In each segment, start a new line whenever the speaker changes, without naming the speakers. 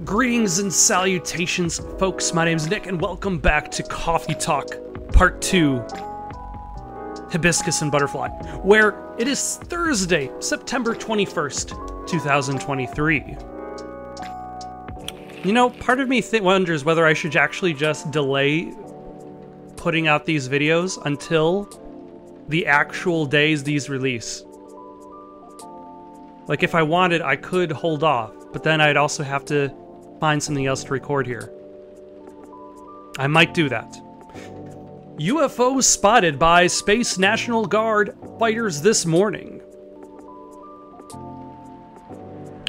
Greetings and salutations, folks. My name's Nick, and welcome back to Coffee Talk, Part 2, Hibiscus and Butterfly, where it is Thursday, September 21st, 2023. You know, part of me wonders whether I should actually just delay putting out these videos until the actual days these release. Like, if I wanted, I could hold off, but then I'd also have to find something else to record here. I might do that. UFO spotted by Space National Guard fighters this morning.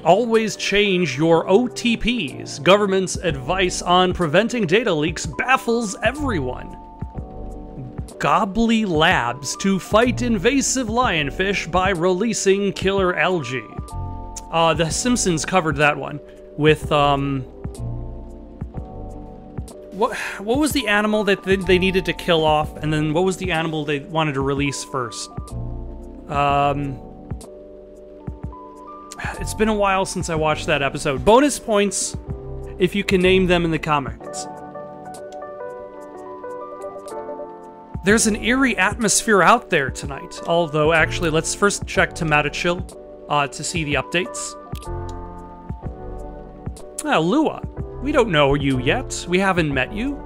Always change your OTPs. Government's advice on preventing data leaks baffles everyone. Gobbly Labs to fight invasive lionfish by releasing killer algae. The Simpsons covered that one with what was the animal that they needed to kill off, and then what was the animal they wanted to release first? It's been a while since I watched that episode. Bonus points if you can name them in the comments. There's an eerie atmosphere out there tonight. Although, actually, let's first check Tomatochill to see the updates. Ah, Lua. We don't know you yet. We haven't met you.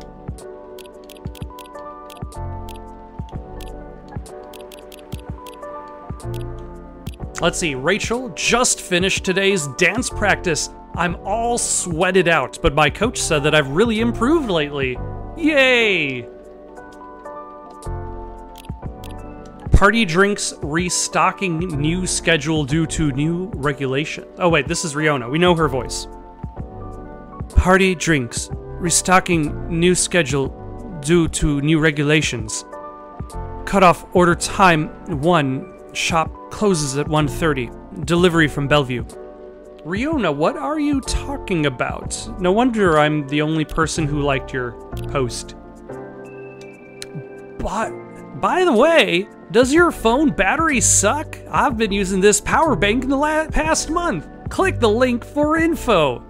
Let's see. Rachel just finished today's dance practice. I'm all sweated out, but my coach said that I've really improved lately. Yay! Party drinks restocking new schedule due to new regulation. Oh wait, this is Riona. We know her voice. Party drinks restocking new schedule due to new regulations. Cutoff order time 1. Shop closes at 1:30. Delivery from Bellevue. Riona, what are you talking about? No wonder I'm the only person who liked your post. But, by the way, does your phone battery suck? I've been using this power bank in the past month. Click the link for info.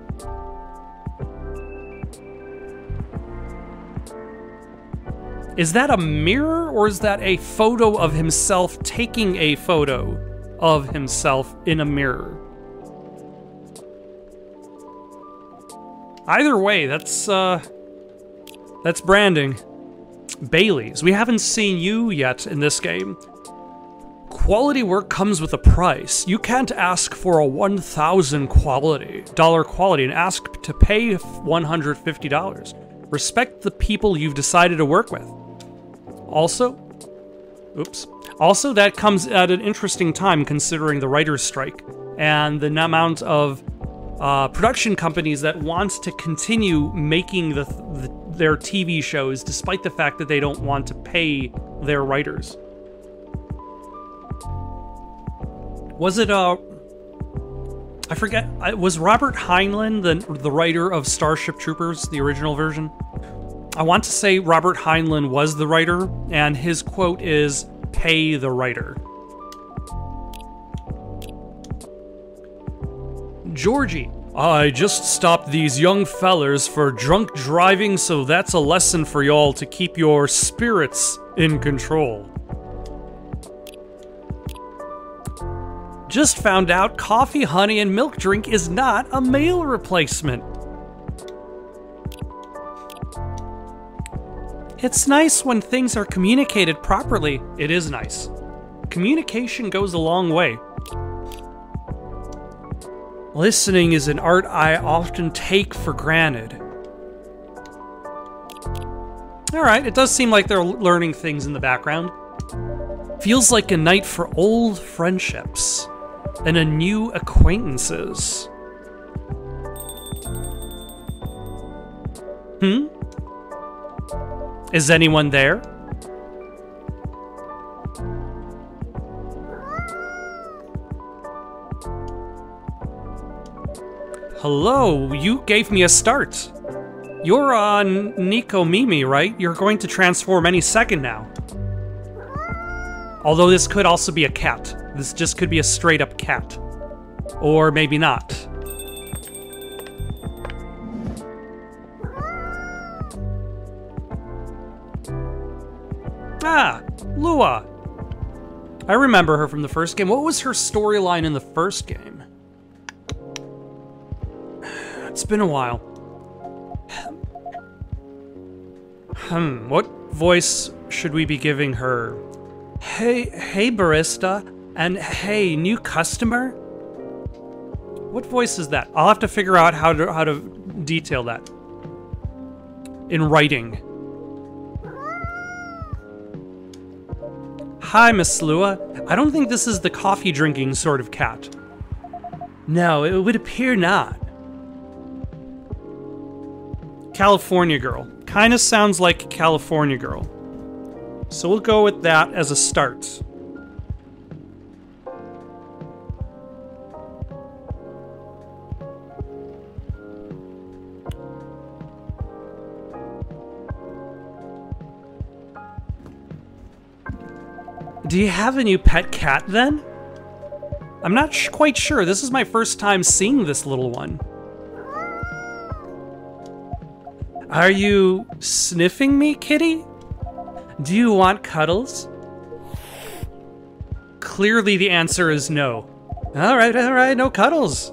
Is that a mirror, or is that a photo of himself taking a photo of himself in a mirror? Either way, that's branding. Bailey's. We haven't seen you yet in this game. Quality work comes with a price. You can't ask for a $1,000 quality and ask to pay $150. Respect the people you've decided to work with. Also, that comes at an interesting time considering the writer's strike and the amount of production companies that want to continue making their TV shows despite the fact that they don't want to pay their writers. Was it, I forget, was Robert Heinlein the writer of Starship Troopers, the original version? I want to say Robert Heinlein was the writer, and his quote is, "Pay the writer." Georgie. I just stopped these young fellers for drunk driving, so that's a lesson for y'all to keep your spirits in control. Just found out coffee, honey, and milk drink is not a meal replacement. It's nice when things are communicated properly. It is nice. Communication goes a long way. Listening is an art I often take for granted. Alright, it does seem like they're learning things in the background. Feels like a night for old friendships and a new acquaintances. Is anyone there? Hello, you gave me a start. You're on Nico Mimi, right? You're going to transform any second now. Although this could also be a cat. This just could be a straight up cat. Or maybe not. Ah, Lua. I remember her from the first game. What was her storyline in the first game? It's been a while. What voice should we be giving her? Hey, barista, and hey, new customer? What voice is that? I'll have to figure out how to detail that in writing. Hi, Miss Lua. I don't think this is the coffee drinking sort of cat. No, it would appear not. California girl. Kinda sounds like California girl. So we'll go with that as a start. Do you have a new pet cat then? I'm not quite sure. This is my first time seeing this little one. Are you sniffing me, kitty? Do you want cuddles? Clearly the answer is no. All right, no cuddles.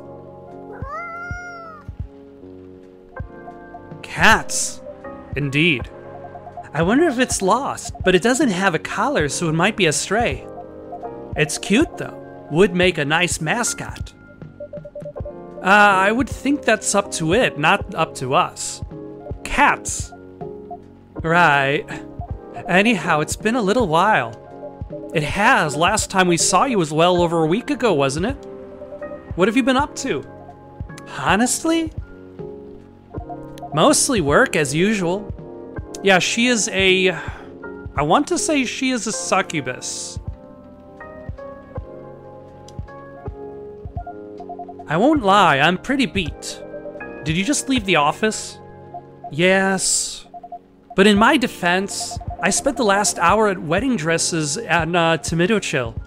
Cats, indeed. I wonder if it's lost, but it doesn't have a collar, so it might be a stray. It's cute though. Would make a nice mascot. I would think that's up to it, not up to us. Cats. Right. Anyhow, it's been a little while. It has. Last time we saw you was well over a week ago, wasn't it? What have you been up to? Honestly? Mostly work, as usual. Yeah, she is a... I want to say she is a succubus. I won't lie, I'm pretty beat. Did you just leave the office? Yes. But in my defense, I spent the last hour at wedding dresses at Tomato Chill.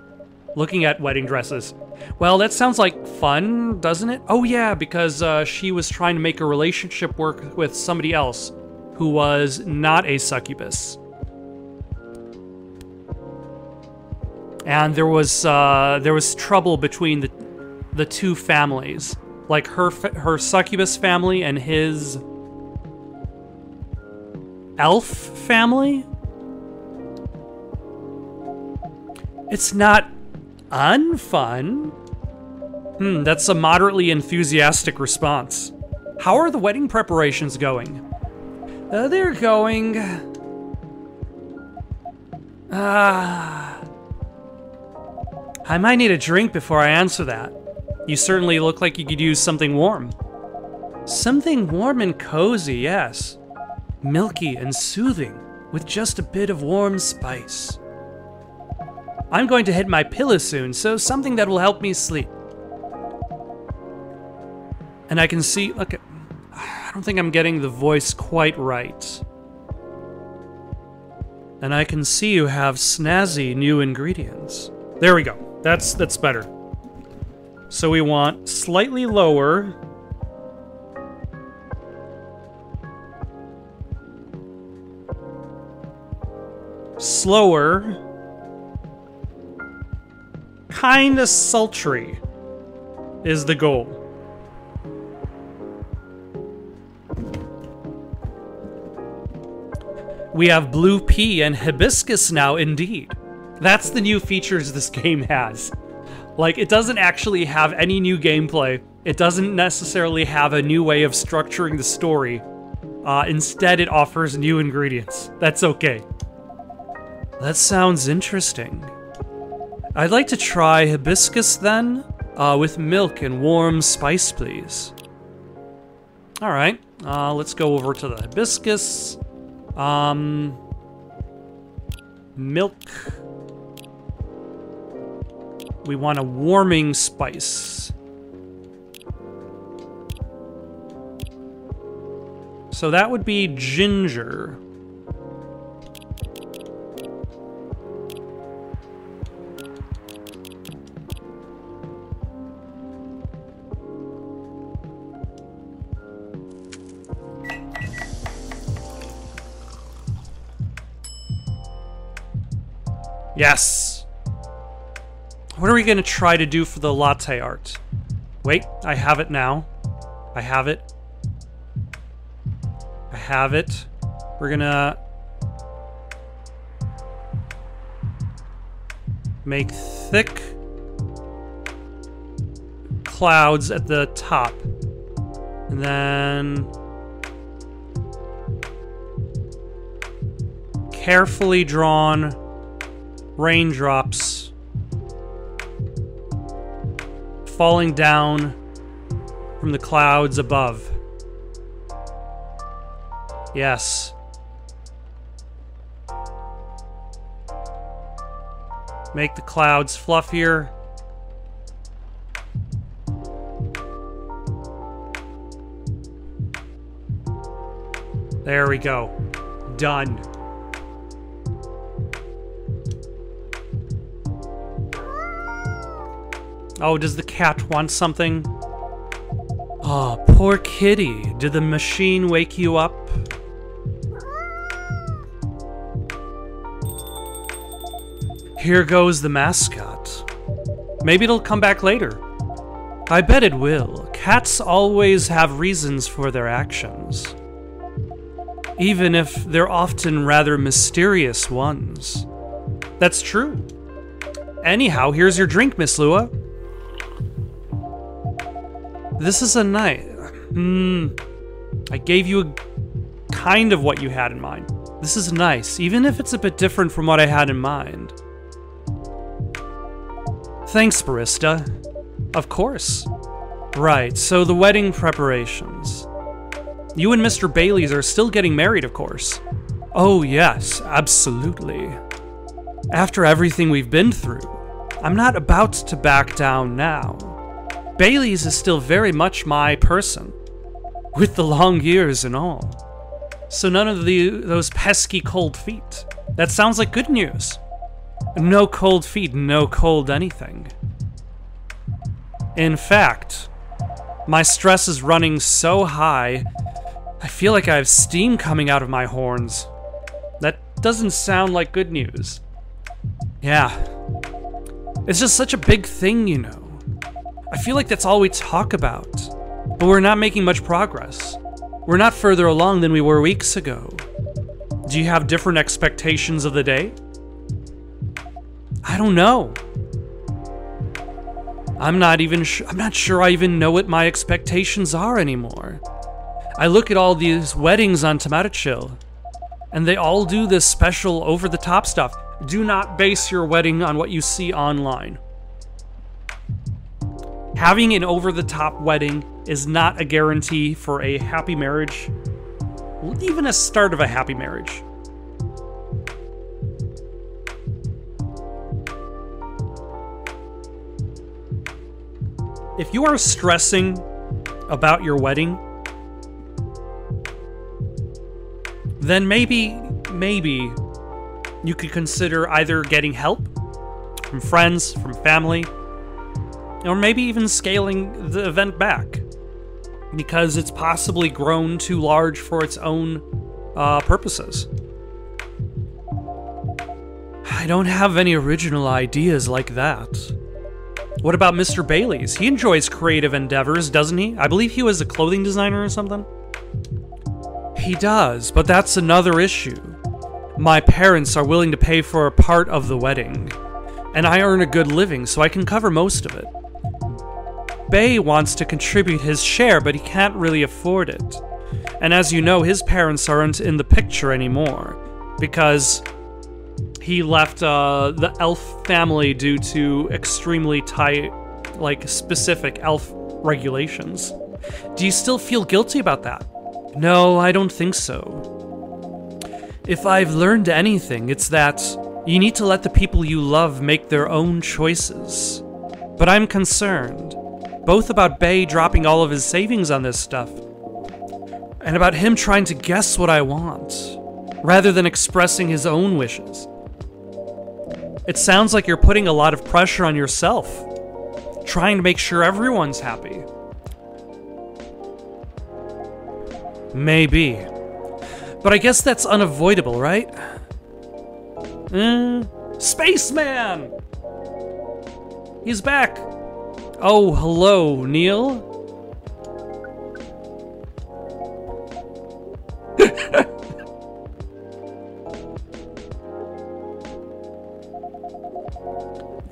Looking at wedding dresses. Well, that sounds like fun, doesn't it? Oh yeah, because she was trying to make a relationship work with somebody else who was not a succubus. And there was trouble between the two families, like her succubus family and his elf family. It's not unfun. That's a moderately enthusiastic response. How are the wedding preparations going? They're going... I might need a drink before I answer that. You certainly look like you could use something warm. Something warm and cozy, yes. Milky and soothing, with just a bit of warm spice. I'm going to hit my pillow soon, so something that will help me sleep. And I can see, look, I don't think I'm getting the voice quite right. And I can see you have snazzy new ingredients. There we go. That's better. So we want slightly lower. Slower. Kinda sultry is the goal. We have blue pea and hibiscus now, indeed. That's the new features this game has. Like, it doesn't actually have any new gameplay. It doesn't necessarily have a new way of structuring the story. Instead, it offers new ingredients. That's okay. That sounds interesting. I'd like to try hibiscus then, with milk and warm spice, please. Alright, let's go over to the hibiscus. Milk. We want a warming spice. So that would be ginger. Yes! What are we gonna try to do for the latte art? Wait, I have it now. I have it. I have it. We're gonna make thick clouds at the top. And then carefully drawn raindrops falling down from the clouds above. Yes. Make the clouds fluffier. There we go. Done. Oh, does the cat want something? Oh, poor kitty. Did the machine wake you up? Here goes the mascot. Maybe it'll come back later. I bet it will. Cats always have reasons for their actions, even if they're often rather mysterious ones. That's true. Anyhow, here's your drink, Miss Lua. This is a night. I gave you a kind of what you had in mind. This is nice, even if it's a bit different from what I had in mind. Thanks, barista. Of course. Right, so the wedding preparations. You and Mr. Bailey's are still getting married, of course. Oh yes, absolutely. After everything we've been through, I'm not about to back down now. Bailey's is still very much my person, with the long years and all. So none of those pesky cold feet. That sounds like good news. No cold feet, no cold anything. In fact, my stress is running so high, I feel like I have steam coming out of my horns. That doesn't sound like good news. Yeah. It's just such a big thing, you know. I feel like that's all we talk about, but we're not making much progress. We're not further along than we were weeks ago. Do you have different expectations of the day? I don't know. I'm not sure I even know what my expectations are anymore. I look at all these weddings on Tomato Chill, and they all do this special over-the-top stuff. Do not base your wedding on what you see online. Having an over-the-top wedding is not a guarantee for a happy marriage, even a start of a happy marriage. If you are stressing about your wedding, then maybe you could consider either getting help from friends, from family, or maybe even scaling the event back, because it's possibly grown too large for its own purposes. I don't have any original ideas like that. What about Mr. Bailey's? He enjoys creative endeavors, doesn't he? I believe he was a clothing designer or something. He does, but that's another issue. My parents are willing to pay for a part of the wedding, and I earn a good living, so I can cover most of it. Bay wants to contribute his share, but he can't really afford it. And as you know, his parents aren't in the picture anymore, because he left the elf family due to extremely tight, specific elf regulations. Do you still feel guilty about that? No, I don't think so. If I've learned anything, it's that you need to let the people you love make their own choices. But I'm concerned, both about Bay dropping all of his savings on this stuff, and about him trying to guess what I want, rather than expressing his own wishes. It sounds like you're putting a lot of pressure on yourself, trying to make sure everyone's happy. Maybe. But I guess that's unavoidable, right? Spaceman! He's back! Oh, hello, Neil?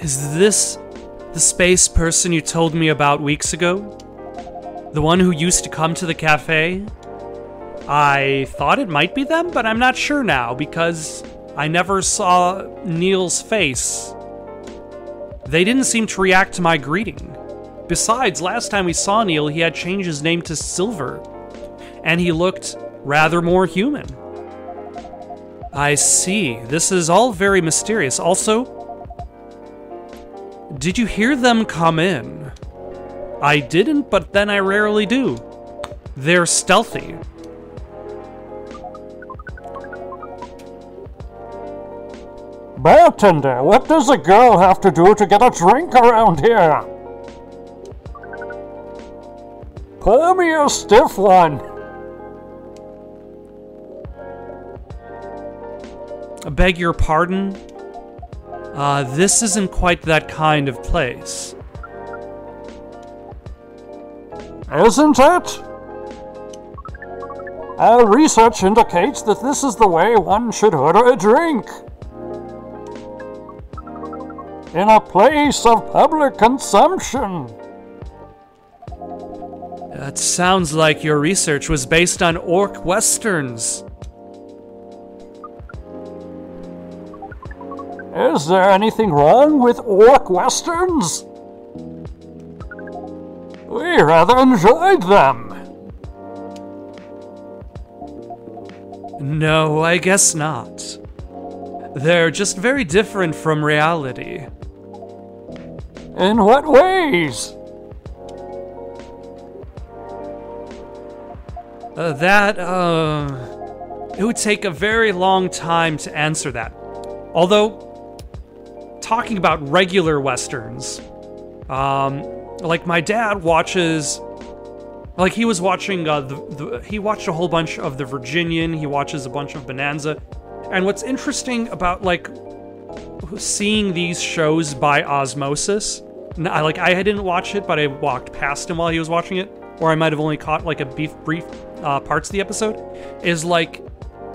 Is this the space person you told me about weeks ago? The one who used to come to the cafe? I thought it might be them, but I'm not sure now because I never saw Neil's face. They didn't seem to react to my greeting. Besides, last time we saw Neil, he had changed his name to Silver, and he looked rather more human. I see. This is all very mysterious. Also, did you hear them come in? I didn't, but then I rarely do. They're stealthy.
Bartender, what does a girl have to do to get a drink around here? Pour me a stiff one.
I beg your pardon? This isn't quite that kind of place.
Isn't it? Our research indicates that this is the way one should order a drink. In a place of public consumption.
That sounds like your research was based on orc westerns.
Is there anything wrong with orc westerns? We rather enjoyed them.
No, I guess not. They're just very different from reality.
In what ways?
It would take a very long time to answer that. Although, talking about regular westerns, like my dad watches, like he was watching, he watched a whole bunch of The Virginian, he watches a bunch of Bonanza, and what's interesting about, like, seeing these shows by osmosis, I didn't watch it, but I walked past him while he was watching it, or I might have only caught, like, a brief parts of the episode, is, like,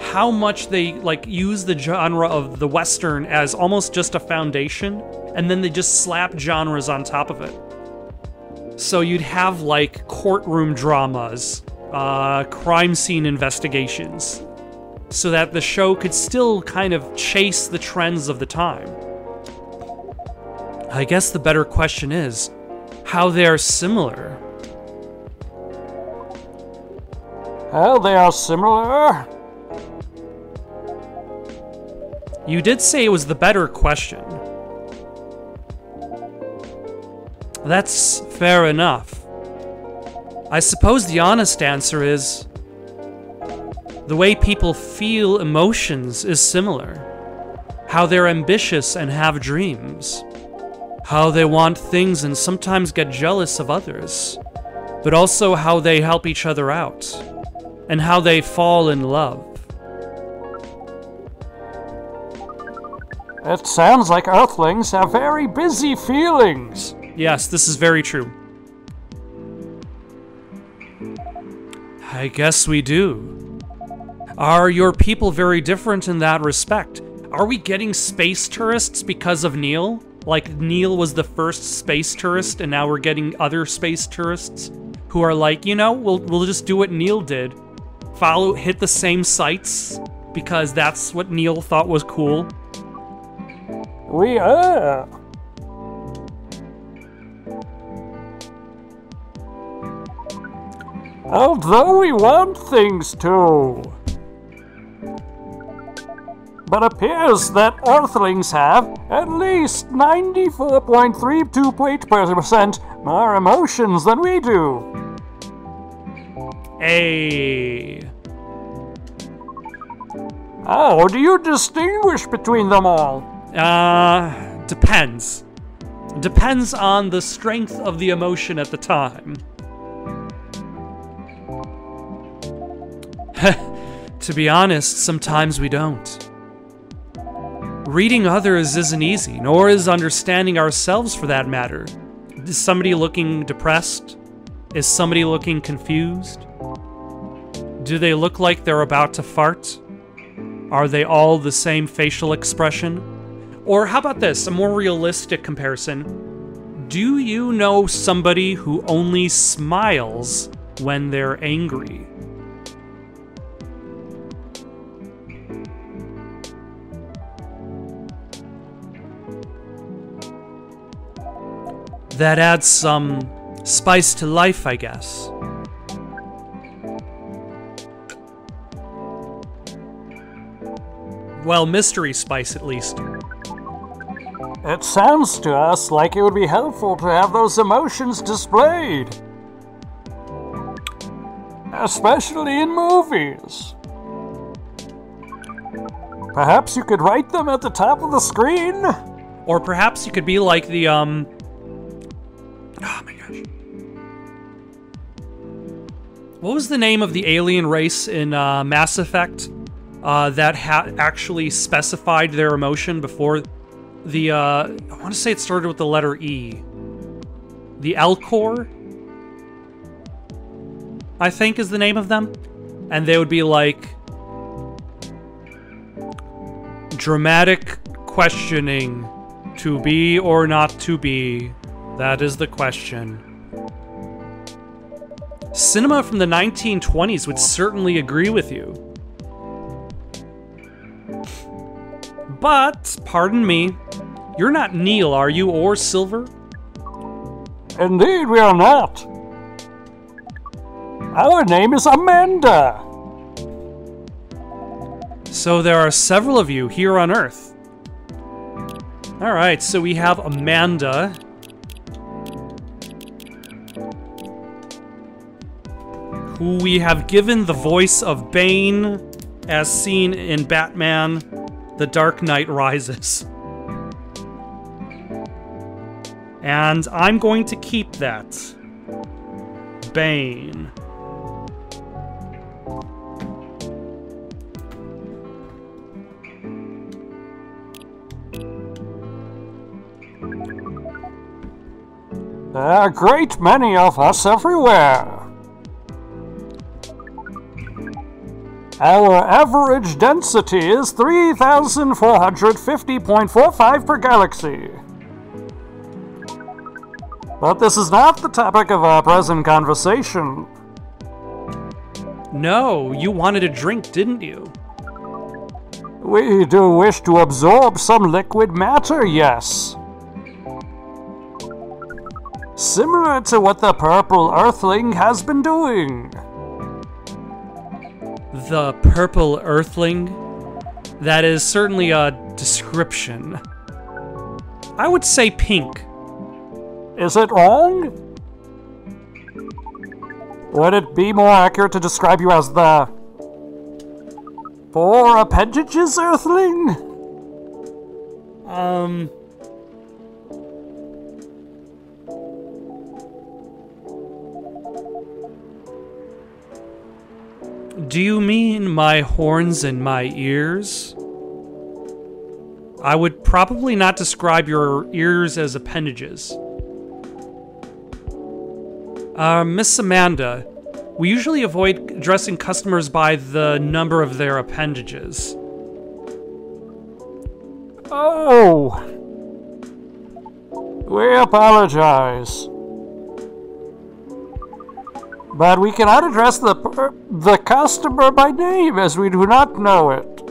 how much they, like, use the genre of the Western as almost just a foundation, and then they just slap genres on top of it. So you'd have, like, courtroom dramas, crime scene investigations, so that the show could still kind of chase the trends of the time. I guess the better question is how they are similar.
How they are similar?
You did say it was the better question. That's fair enough. I suppose the honest answer is the way people feel emotions is similar. How they're ambitious and have dreams. How they want things and sometimes get jealous of others. But also how they help each other out. And how they fall in love.
It sounds like Earthlings have very busy feelings.
Yes, this is very true. I guess we do. Are your people very different in that respect? Are we getting space tourists because of Neil? Like Neil was the first space tourist and now we're getting other space tourists who are like, you know, we'll just do what Neil did. Hit the same sites because that's what Neil thought was cool.
We are. Although we want things to. But appears that Earthlings have at least 94.32% more emotions than we do.
Hey.
How do you distinguish between them all?
Depends. Depends on the strength of the emotion at the time. To be honest, sometimes we don't. Reading others isn't easy, nor is understanding ourselves for that matter. Is somebody looking depressed? Is somebody looking confused? Do they look like they're about to fart? Are they all the same facial expression? Or how about this, a more realistic comparison? Do you know somebody who only smiles when they're angry? That adds some spice to life, I guess. Well, mystery spice, at least.
It sounds to us like it would be helpful to have those emotions displayed. Especially in movies. Perhaps you could write them at the top of the screen?
Or perhaps you could be like the, oh my gosh. What was the name of the alien race in Mass Effect that actually specified their emotion before the, I want to say it started with the letter E. The Elcor, I think is the name of them. And they would be like, dramatic questioning, to be or not to be, that is the question. Cinema from the 1920s would certainly agree with you. But, pardon me, you're not Neil, are you, or Silver?
Indeed, we are not. Our name is Amanda.
So there are several of you here on Earth. Alright, so we have Amanda. Who we have given the voice of Bane, as seen in Batman, The Dark Knight Rises. And I'm going to keep that. Bane.
There are a great many of us everywhere. Our average density is 3,450.45 per galaxy. But this is not the topic of our present conversation.
No, you wanted a drink, didn't you?
We do wish to absorb some liquid matter, yes. Similar to what the purple earthling has been doing.
The purple earthling? That is certainly a description. I would say pink.
Is it wrong? Would it be more accurate to describe you as the four appendages earthling?
Do you mean my horns and my ears? I would probably not describe your ears as appendages. Miss Amanda, we usually avoid addressing customers by the number of their appendages.
Oh! We apologize. But we cannot address the customer by name, as we do not know it.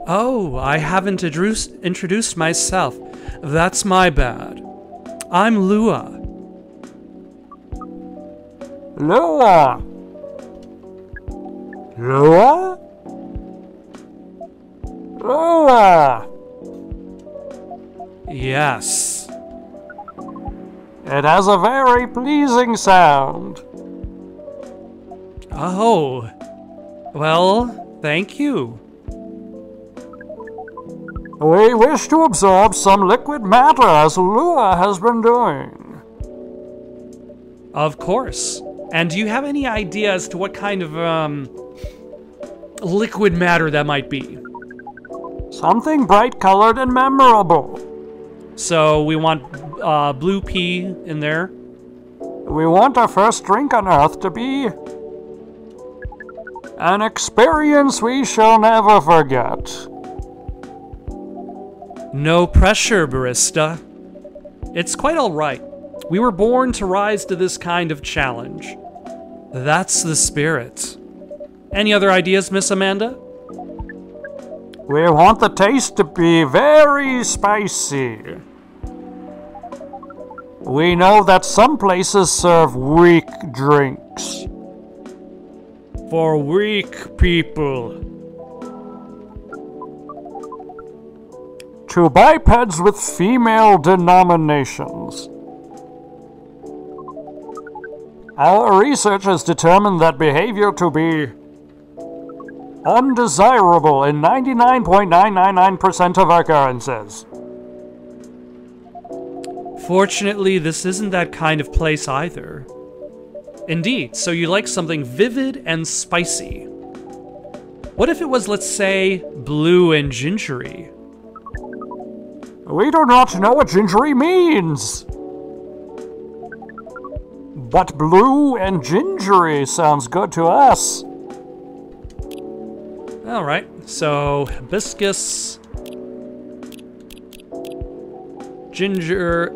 Oh, I haven't introduced myself. That's my bad. I'm Lua.
Lua? Lua? Lua!
Yes.
It has a very pleasing sound.
Oh. Well, thank you.
We wish to absorb some liquid matter, as Lua has been doing.
Of course. And do you have any idea as to what kind of, liquid matter that might be?
Something bright-colored and memorable.
So we want blue pea in there.
We want our first drink on Earth to be an experience we shall never forget.
No pressure, barista. It's quite all right. We were born to rise to this kind of challenge. That's the spirit. Any other ideas, Miss Amanda?
We want the taste to be very spicy. We know that some places serve weak drinks.
For weak people.
To bipeds with female denominations. Our research has determined that behavior to be undesirable in 99.999% of occurrences.
Fortunately, this isn't that kind of place either. Indeed, so you like something vivid and spicy. What if it was, let's say, blue and gingery?
We do not know what gingery means. But blue and gingery sounds good to us.
Alright, so hibiscus, ginger.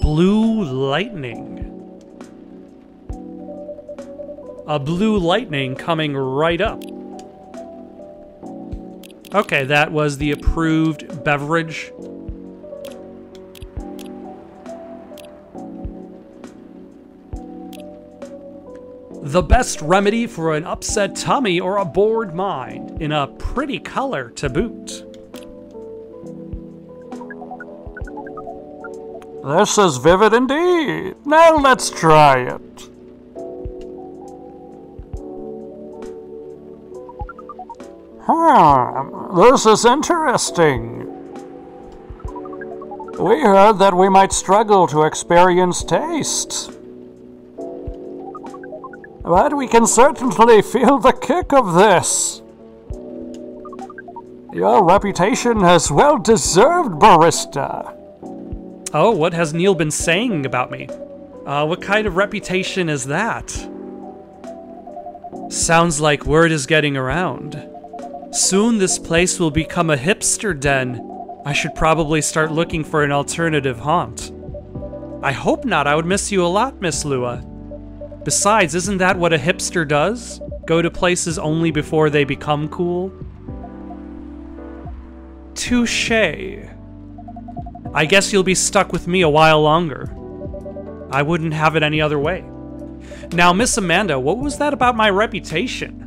Blue lightning. A blue lightning coming right up. Okay, that was the approved beverage. The best remedy for an upset tummy or a bored mind, in a pretty color to boot.
This is vivid indeed. Now let's try it. This is interesting. We heard that we might struggle to experience taste. But we can certainly feel the kick of this. Your reputation is well deserved, barista.
Oh, what has Neil been saying about me? What kind of reputation is that? Sounds like word is getting around. Soon this place will become a hipster den. I should probably start looking for an alternative haunt. I hope not. I would miss you a lot, Miss Lua. Besides, isn't that what a hipster does? Go to places only before they become cool? Touché. I guess you'll be stuck with me a while longer. I wouldn't have it any other way. Now, Miss Amanda, what was that about my reputation?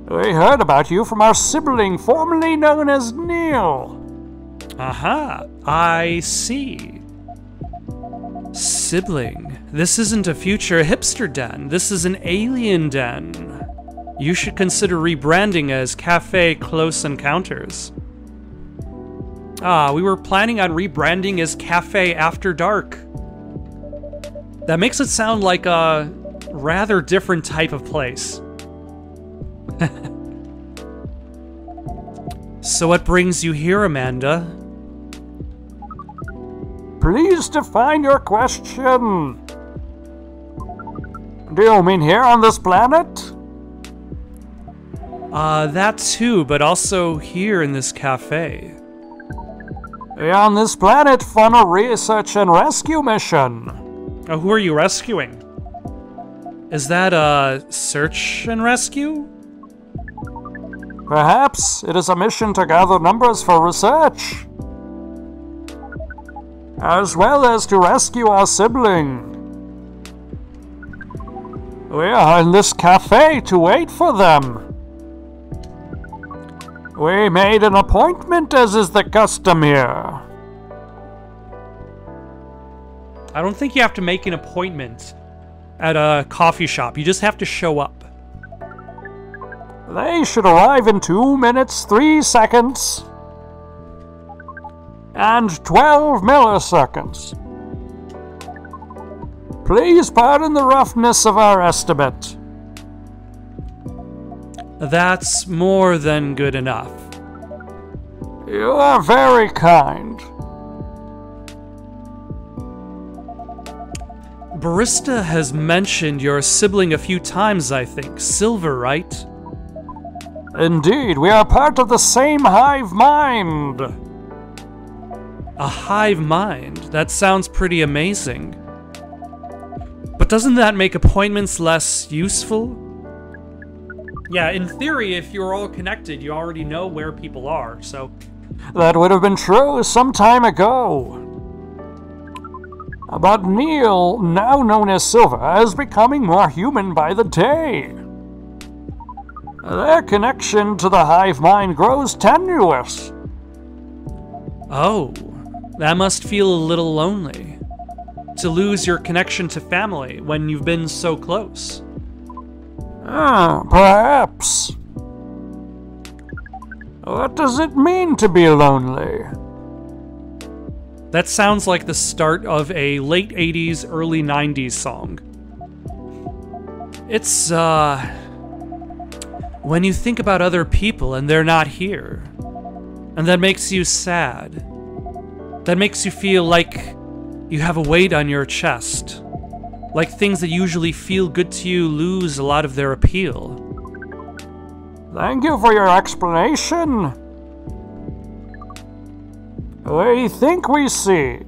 We heard about you from our sibling formerly known as Neil.
Aha, I see. Sibling. This isn't a future hipster den. This is an alien den. You should consider rebranding as Cafe Close Encounters. We were planning on rebranding as Cafe After Dark. That makes it sound like a rather different type of place. So what brings you here, Amanda?
Please define your question. Do you mean here on this planet?
That too, but also here in this cafe.
On this planet for a research and rescue mission.
Who are you rescuing? Is that a search and rescue?
Perhaps it is a mission to gather numbers for research, as well as to rescue our sibling. We are in this cafe to wait for them. We made an appointment, as is the custom here.
I don't think you have to make an appointment at a coffee shop. You just have to show up.
They should arrive in 2 minutes, 3 seconds, and 12 milliseconds. Please pardon the roughness of our estimate.
That's more than good enough.
You are very kind.
Barista has mentioned your sibling a few times, I think. Silver, right?
Indeed, we are part of the same hive mind.
A hive mind? That sounds pretty amazing. But doesn't that make appointments less useful? Yeah, in theory, if you're all connected, you already know where people are, so...
That would have been true some time ago. But Neil, now known as Silver, is becoming more human by the day. Their connection to the hive mind grows tenuous.
Oh, that must feel a little lonely. To lose your connection to family when you've been so close.
Perhaps. What does it mean to be lonely?
That sounds like the start of a late 80s, early 90s song. It's, when you think about other people and they're not here. And that makes you sad. That makes you feel like you have a weight on your chest. Like things that usually feel good to you lose a lot of their appeal.
Thank you for your explanation. We think we see.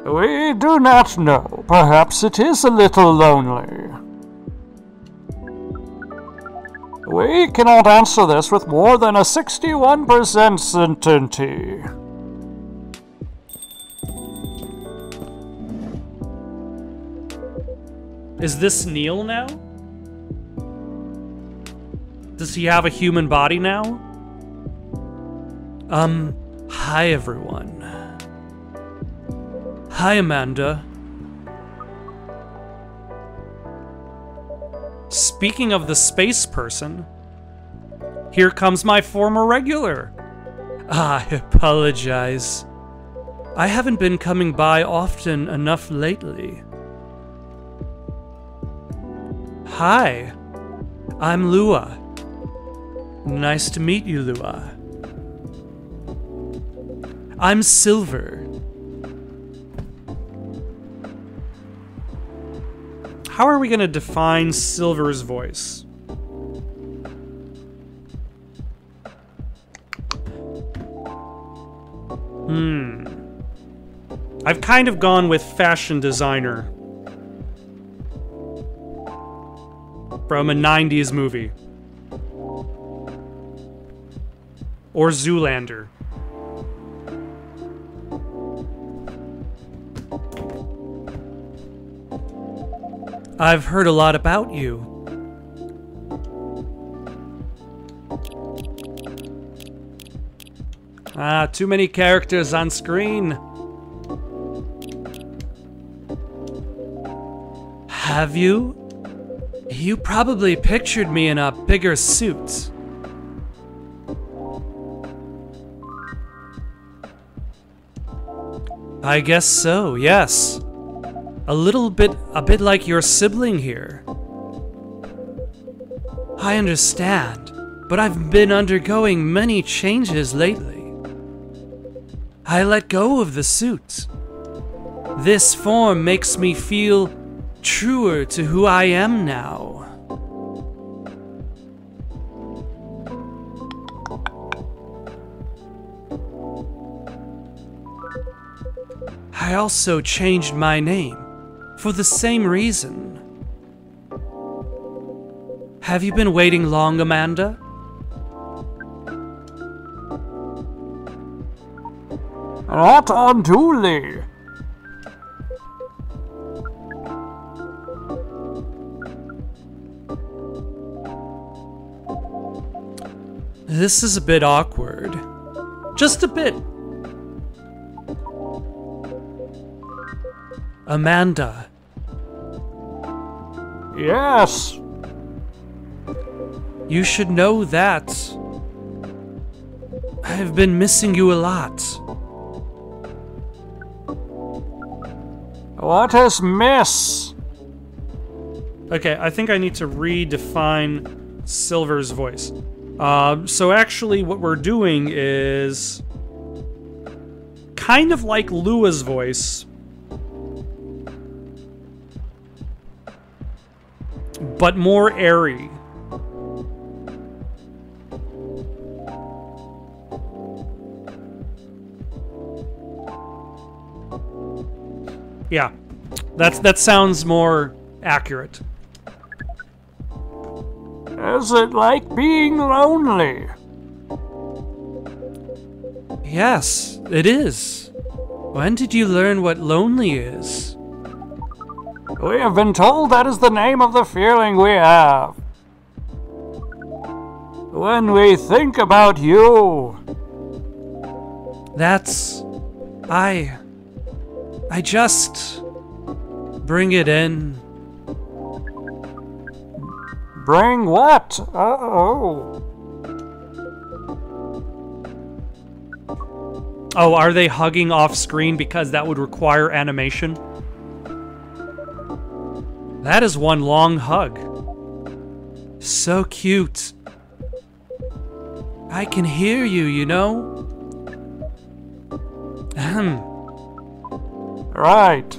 We do not know. Perhaps it is a little lonely. We cannot answer this with more than a 61% certainty.
Is this Neil now? Does he have a human body now? Hi everyone. Hi Amanda. Speaking of the space person, here comes my former regular. I apologize. I haven't been coming by often enough lately. Hi, I'm Lua. Nice to meet you, Lua. I'm Silver. How are we going to define Silver's voice? I've kind of gone with fashion designer from a 90s movie. Or Zoolander. I've heard a lot about you. Too many characters on screen. Have you? You probably pictured me in a bigger suit. I guess so, yes. A bit like your sibling here. I understand, but I've been undergoing many changes lately. I let go of the suit. This form makes me feel truer to who I am now. I also changed my name for the same reason. Have you been waiting long, Amanda?
Not unduly.
This is a bit awkward. Just a bit. Amanda.
Yes.
You should know that I've been missing you a lot.
What is miss?
Okay, I think I need to redefine Silver's voice. So actually what we're doing is kind of like Lua's voice, but more airy. Yeah, that sounds more accurate.
Is it like being lonely?
Yes, it is. When did you learn what lonely is?
We have been told that is the name of the feeling we have. When we think about you.
That's... I just... bring it in.
Bring what? Uh-oh.
Oh, are they hugging off screen because that would require animation? That is one long hug. So cute. I can hear you, you know? Ahem.
Right.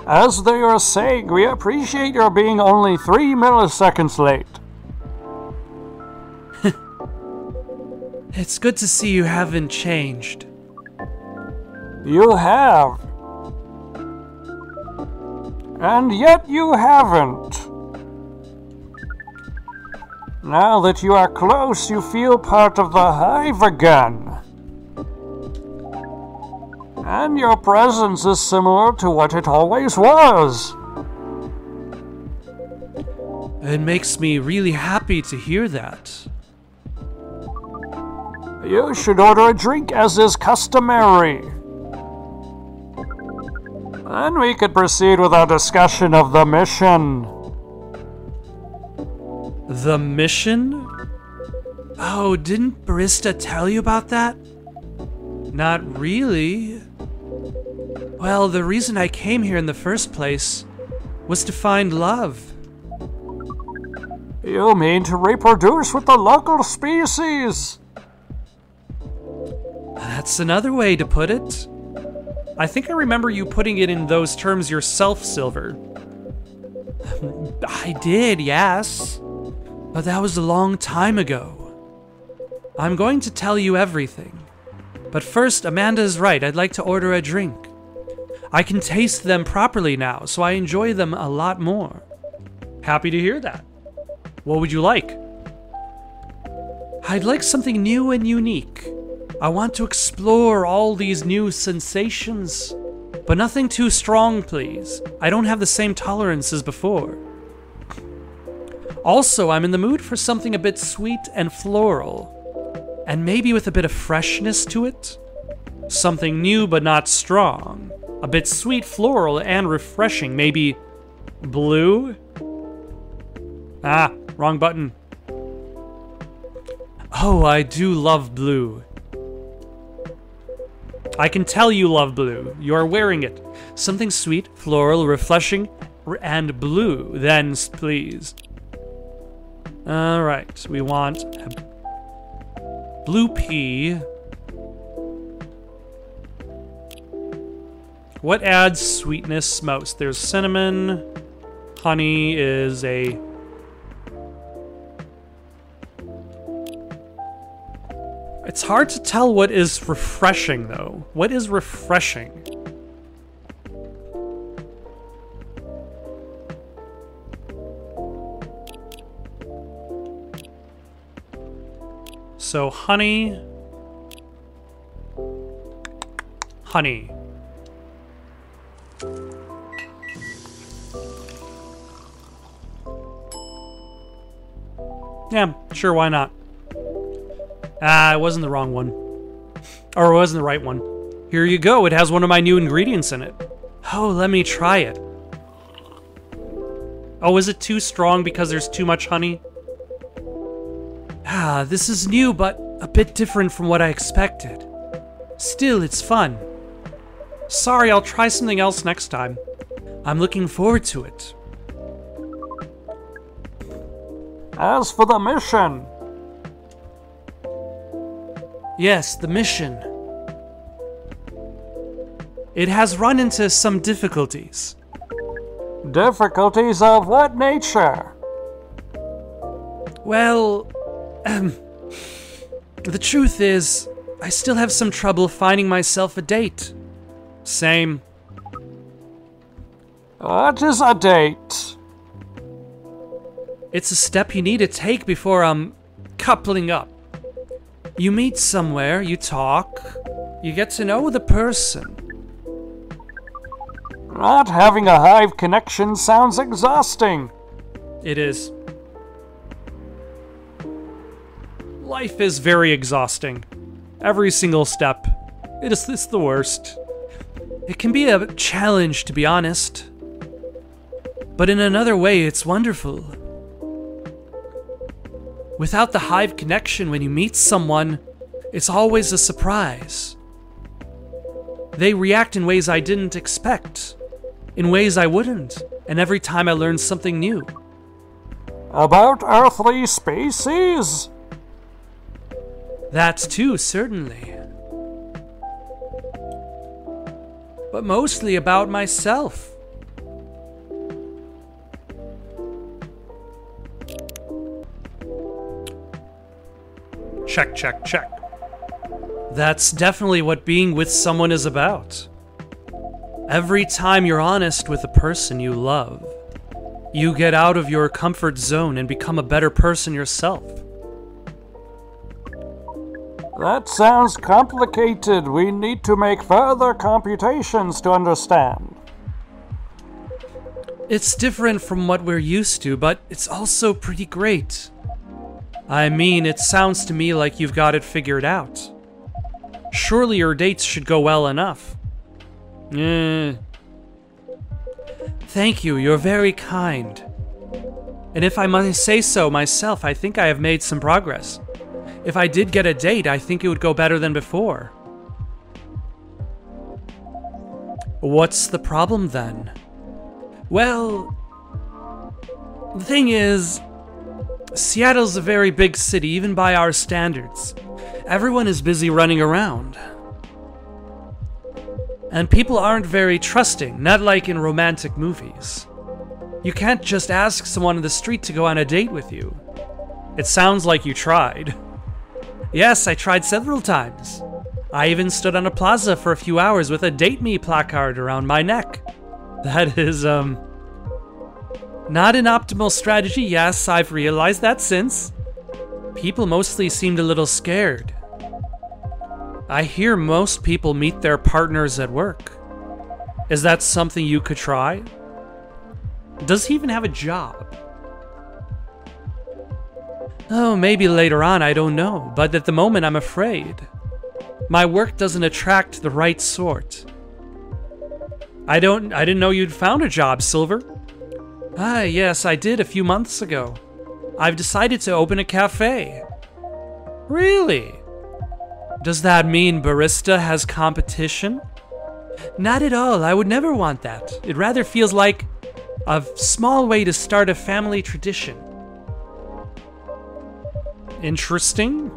As they are saying, we appreciate your being only 3 milliseconds late.
It's good to see you haven't changed.
You have. And yet you haven't. Now that you are close, you feel part of the hive again. And your presence is similar to what it always was.
It makes me really happy to hear that.
You should order a drink as is customary. Then we could proceed with our discussion of the mission.
The mission? Oh, didn't Barista tell you about that? Not really. Well, the reason I came here in the first place was to find love.
You mean to reproduce with the local species?
That's another way to put it. I think I remember you putting it in those terms yourself, Silver. I did, yes. But that was a long time ago. I'm going to tell you everything. But first, Amanda is right. I'd like to order a drink. I can taste them properly now, so I enjoy them a lot more. Happy to hear that. What would you like? I'd like something new and unique. I want to explore all these new sensations, but nothing too strong, please. I don't have the same tolerance as before. Also, I'm in the mood for something a bit sweet and floral, and maybe with a bit of freshness to it. Something new but not strong. A bit sweet, floral, and refreshing. Maybe blue? Ah, wrong button. Oh, I do love blue. I can tell you love blue. You are wearing it. Something sweet, floral, refreshing, and blue. Then, please. Alright, we want blue pea. What adds sweetness most? There's cinnamon. Honey is a... It's hard to tell what is refreshing, though. What is refreshing? So, honey. Honey. Yeah, sure, why not? Ah, it wasn't the wrong one. Or it wasn't the right one. Here you go, it has one of my new ingredients in it. Oh, let me try it. Oh, is it too strong because there's too much honey? Ah, this is new, but a bit different from what I expected. Still, it's fun. Sorry, I'll try something else next time. I'm looking forward to it.
As for the mission...
Yes, the mission. It has run into some difficulties.
Difficulties of what nature?
Well, the truth is, I still have some trouble finding myself a date. Same.
What is a date?
It's a step you need to take before, coupling up. You meet somewhere, you talk, you get to know the person.
Not having a hive connection sounds exhausting.
It is. Life is very exhausting. Every single step. It's the worst. It can be a challenge, to be honest. But in another way, it's wonderful. Without the hive connection, when you meet someone, it's always a surprise. They react in ways I didn't expect, in ways I wouldn't, and every time I learn something new.
About earthly species?
That too, certainly. But mostly about myself. Check, check, check. That's definitely what being with someone is about. Every time you're honest with a person you love, you get out of your comfort zone and become a better person yourself.
That sounds complicated. We need to make further computations to understand.
It's different from what we're used to, but it's also pretty great. I mean, it sounds to me like you've got it figured out. Surely your dates should go well enough. Thank you, you're very kind. And if I must say so myself, I think I have made some progress. If I did get a date, I think it would go better than before. What's the problem then? Well, the thing is, Seattle's a very big city, even by our standards. Everyone is busy running around. And people aren't very trusting, not like in romantic movies. You can't just ask someone on the street to go on a date with you. It sounds like you tried. Yes, I tried several times. I even stood on a plaza for a few hours with a "Date Me" placard around my neck. That is, not an optimal strategy, yes, I've realized that since. People mostly seemed a little scared. I hear most people meet their partners at work. Is that something you could try? Does he even have a job? Oh, maybe later on, I don't know, but at the moment I'm afraid. My work doesn't attract the right sort. I didn't know you'd found a job, Silver. Ah, yes, I did a few months ago. I've decided to open a cafe. Really? Does that mean barista has competition? Not at all, I would never want that. It rather feels like a small way to start a family tradition. Interesting.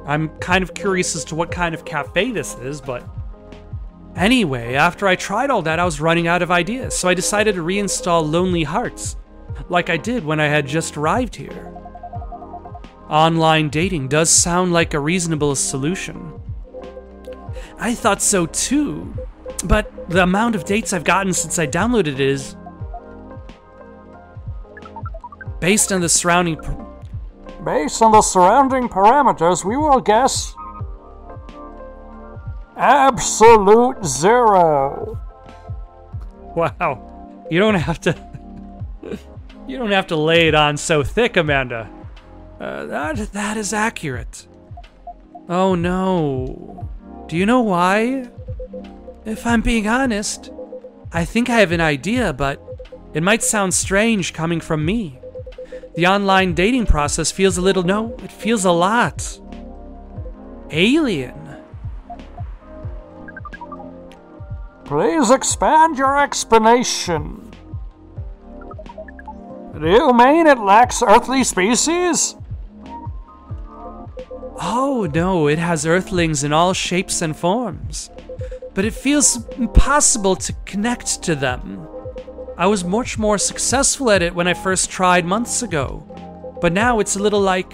I'm kind of curious as to what kind of cafe this is, but... Anyway, after I tried all that, I was running out of ideas, so I decided to reinstall Lonely Hearts, like I did when I had just arrived here. Online dating does sound like a reasonable solution. I thought so too, but the amount of dates I've gotten since I downloaded it is... Based on the surrounding
parameters, we will guess... absolute 0.
Wow. You don't have to... You don't have to lay it on so thick, Amanda. That is accurate. Oh no. Do you know why? If I'm being honest, I think I have an idea, but it might sound strange coming from me. The online dating process feels a little... No, it feels a lot alien.
Please expand your explanation. Do you mean it lacks earthly species?
Oh no, it has earthlings in all shapes and forms. But it feels impossible to connect to them. I was much more successful at it when I first tried months ago. But now it's a little like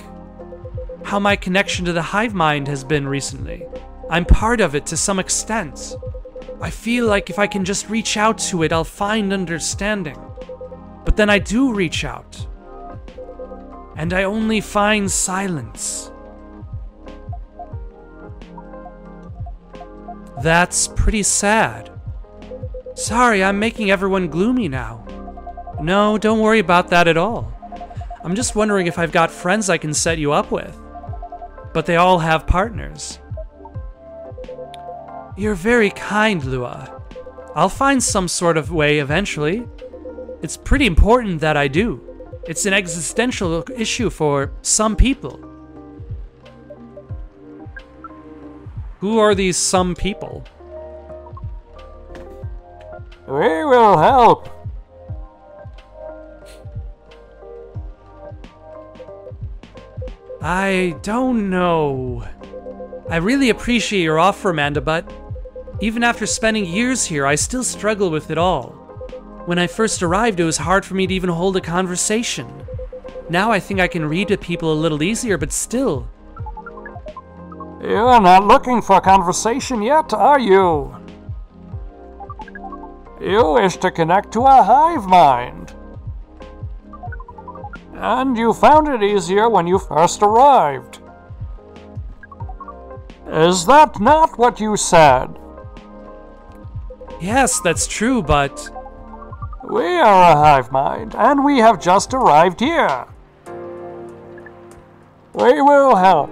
how my connection to the hive mind has been recently. I'm part of it to some extent. I feel like if I can just reach out to it, I'll find understanding. But then I do reach out. And I only find silence. That's pretty sad. Sorry, I'm making everyone gloomy now. No, don't worry about that at all. I'm just wondering if I've got friends I can set you up with. But they all have partners. You're very kind, Lua. I'll find some sort of way eventually. It's pretty important that I do. It's an existential issue for some people. Who are these some people?
We will help.
I don't know. I really appreciate your offer, Amanda, but even after spending years here, I still struggle with it all. When I first arrived, it was hard for me to even hold a conversation. Now I think I can read to people a little easier, but still.
You're not looking for conversation yet, are you? You wish to connect to a hive mind. And you found it easier when you first arrived. Is that not what you said?
Yes, that's true, but...
We are a hive mind, and we have just arrived here. We will help.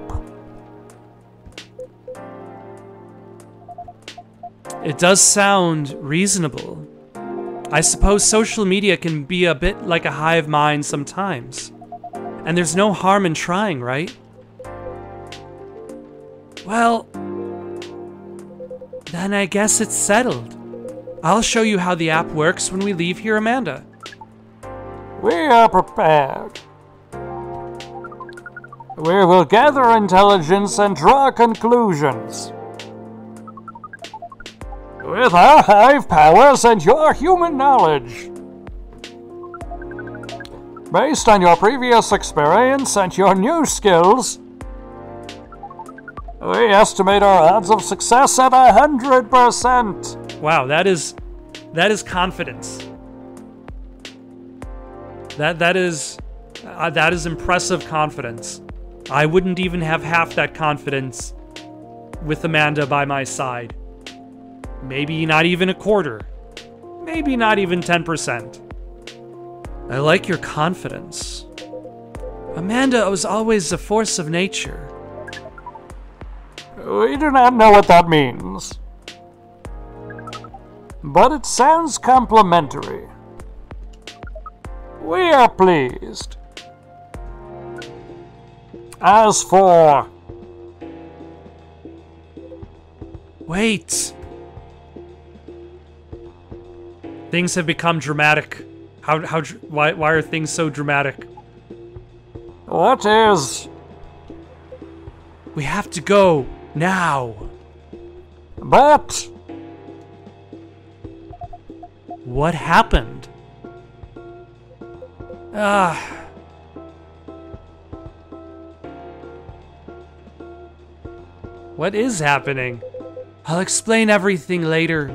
It does sound reasonable. I suppose social media can be a bit like a hive mind sometimes. And there's no harm in trying, right? Well, then I guess it's settled. I'll show you how the app works when we leave here, Amanda.
We are prepared. We will gather intelligence and draw conclusions. With our hive powers and your human knowledge. Based on your previous experience and your new skills, we estimate our odds of success at 100%.
Wow, that is confidence. That is impressive confidence. I wouldn't even have half that confidence with Amanda by my side. Maybe not even a quarter. Maybe not even 10%. I like your confidence. Amanda was always a force of nature.
We do not know what that means. But it sounds complimentary. We are pleased. As for...
Wait. Things have become dramatic. Why are things so dramatic?
What is?
We have to go now.
But...
What happened? What is happening? I'll explain everything later.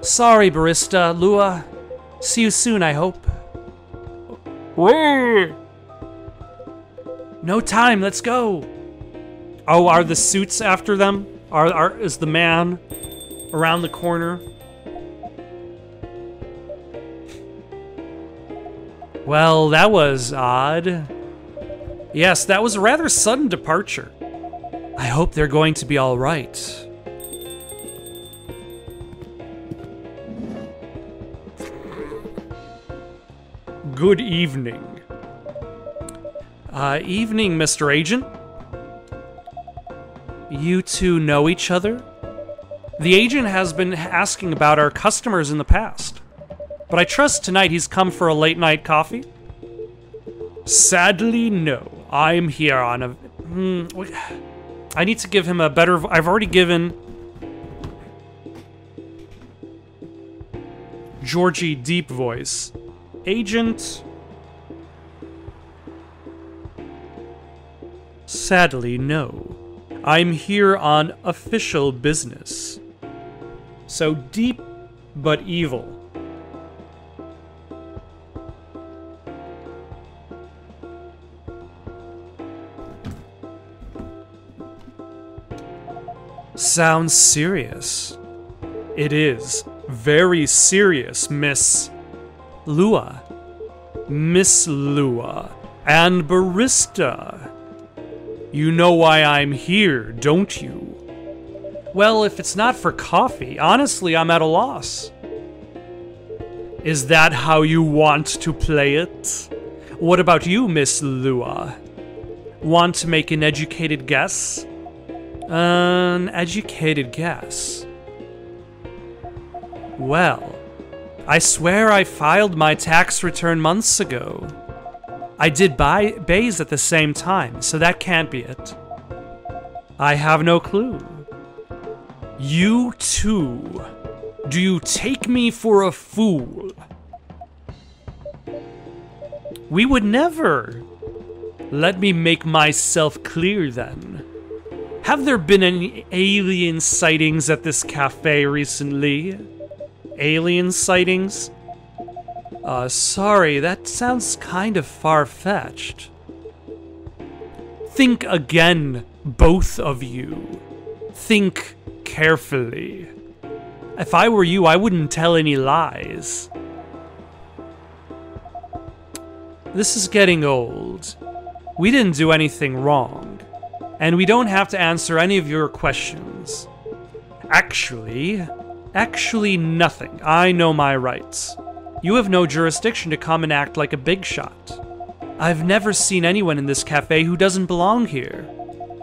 Sorry, barista, Lua. See you soon, I hope.
We...
No time, let's go. Oh, are the suits after them? Is the man around the corner? Well, that was odd. Yes, that was a rather sudden departure. I hope they're going to be all right. Good evening. Evening, Mr. Agent. You two know each other? The agent has been asking about our customers in the past, but I trust tonight he's come for a late night coffee? Sadly, no. I'm here on a... I need to give him a better... I've already given... Georgie deep voice. Agent... Sadly, no. I'm here on official business. So deep, but evil. Sounds serious. It is very serious, Miss Lua. Miss Lua. And Barista. You know why I'm here, don't you? Well, if it's not for coffee, honestly, I'm at a loss. Is that how you want to play it? What about you, Miss Lua? Want to make an educated guess? An educated guess? Well, I swear I filed my tax return months ago. I did buy bays at the same time, so that can't be it. I have no clue. You too. Do you take me for a fool? We would never. Let me make myself clear then. Have there been any alien sightings at this cafe recently? Alien sightings? Sorry, that sounds kind of far-fetched. Think again, both of you. Think carefully. If I were you, I wouldn't tell any lies. This is getting old. We didn't do anything wrong, and we don't have to answer any of your questions. Actually, nothing. I know my rights. You have no jurisdiction to come and act like a big shot. I've never seen anyone in this cafe who doesn't belong here,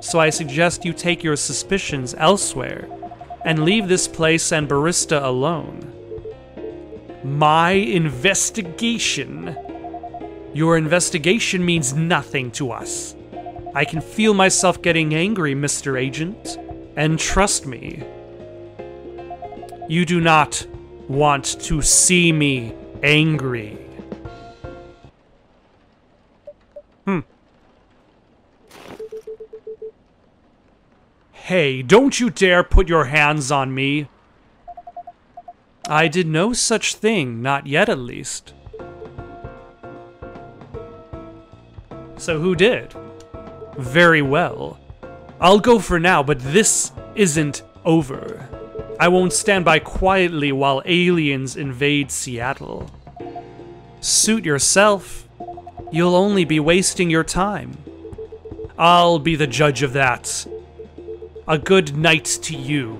so I suggest you take your suspicions elsewhere and leave this place and Barista alone. My investigation? Your investigation means nothing to us. I can feel myself getting angry, Mr. Agent, and trust me, you do not want to see me angry. Hey, don't you dare put your hands on me. I did no such thing, not yet at least. So who did? Very well. I'll go for now, but this isn't over. I won't stand by quietly while aliens invade Seattle. Suit yourself. You'll only be wasting your time. I'll be the judge of that. A good night to you.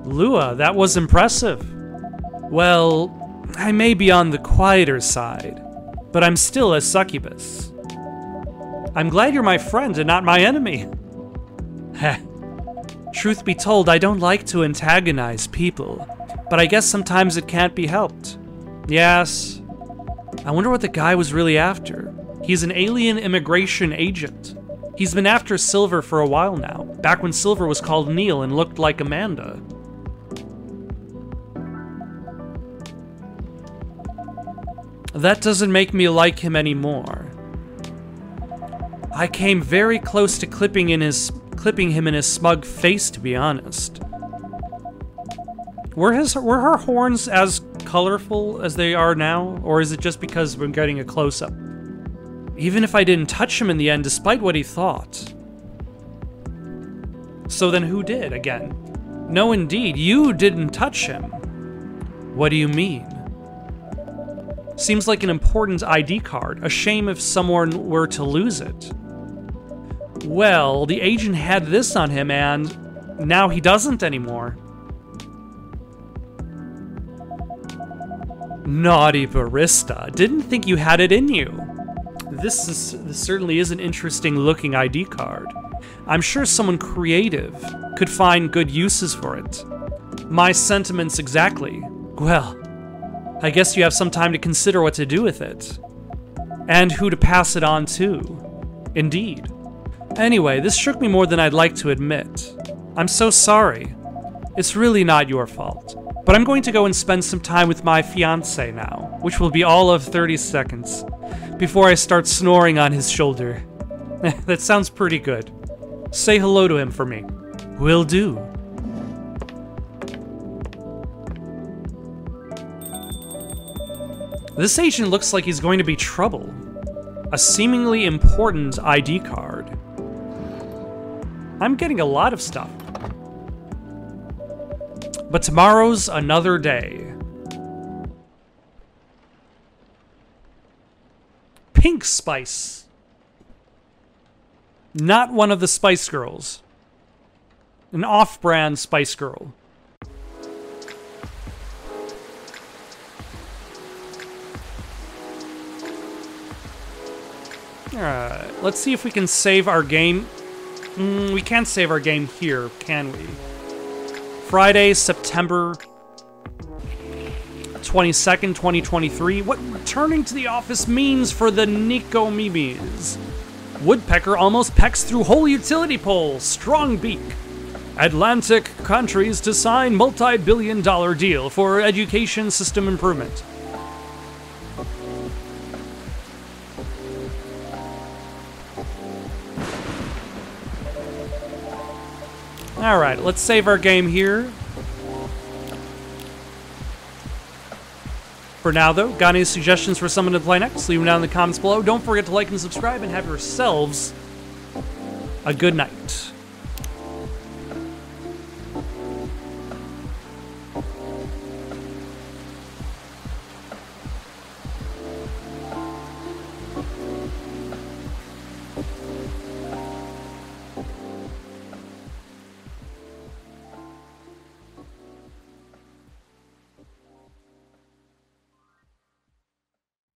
Lua, that was impressive. Well, I may be on the quieter side, but I'm still a succubus. I'm glad you're my friend and not my enemy. Heh. Truth be told, I don't like to antagonize people, but I guess sometimes it can't be helped. Yes. I wonder what the guy was really after. He's an alien immigration agent. He's been after Silver for a while now, back when Silver was called Neil and looked like Amanda. That doesn't make me like him anymore. I came very close to clipping him in his smug face, to be honest. Were her horns as colorful as they are now, or is it just because we're getting a close-up? Even if I didn't touch him in the end, despite what he thought. So then who did, again? No, indeed, you didn't touch him. What do you mean? Seems like an important ID card. A shame if someone were to lose it. Well, the agent had this on him, and now he doesn't anymore. Naughty barista. Didn't think you had it in you. This certainly is an interesting looking ID card. I'm sure someone creative could find good uses for it. My sentiments exactly. Well, I guess you have some time to consider what to do with it. And who to pass it on to. Indeed. Anyway, this shook me more than I'd like to admit. I'm so sorry. It's really not your fault. But I'm going to go and spend some time with my fiancé now, which will be all of 30 seconds, before I start snoring on his shoulder. That sounds pretty good. Say hello to him for me. Will do. This agent looks like he's going to be trouble. A seemingly important ID card. I'm getting a lot of stuff. But tomorrow's another day. Pink Spice. Not one of the Spice Girls. An off-brand Spice Girl. Alright, let's see if we can save our game. We can't save our game here, can we? Friday, September 22nd, 2023. What returning to the office means for the Nico Mimis. Woodpecker almost pecks through whole utility pole. Strong beak. Atlantic countries to sign multi-billion-dollar deal for education system improvement. Alright, let's save our game here. For now, though, got any suggestions for someone to play next? Leave them down in the comments below. Don't forget to like and subscribe, and have yourselves a good night.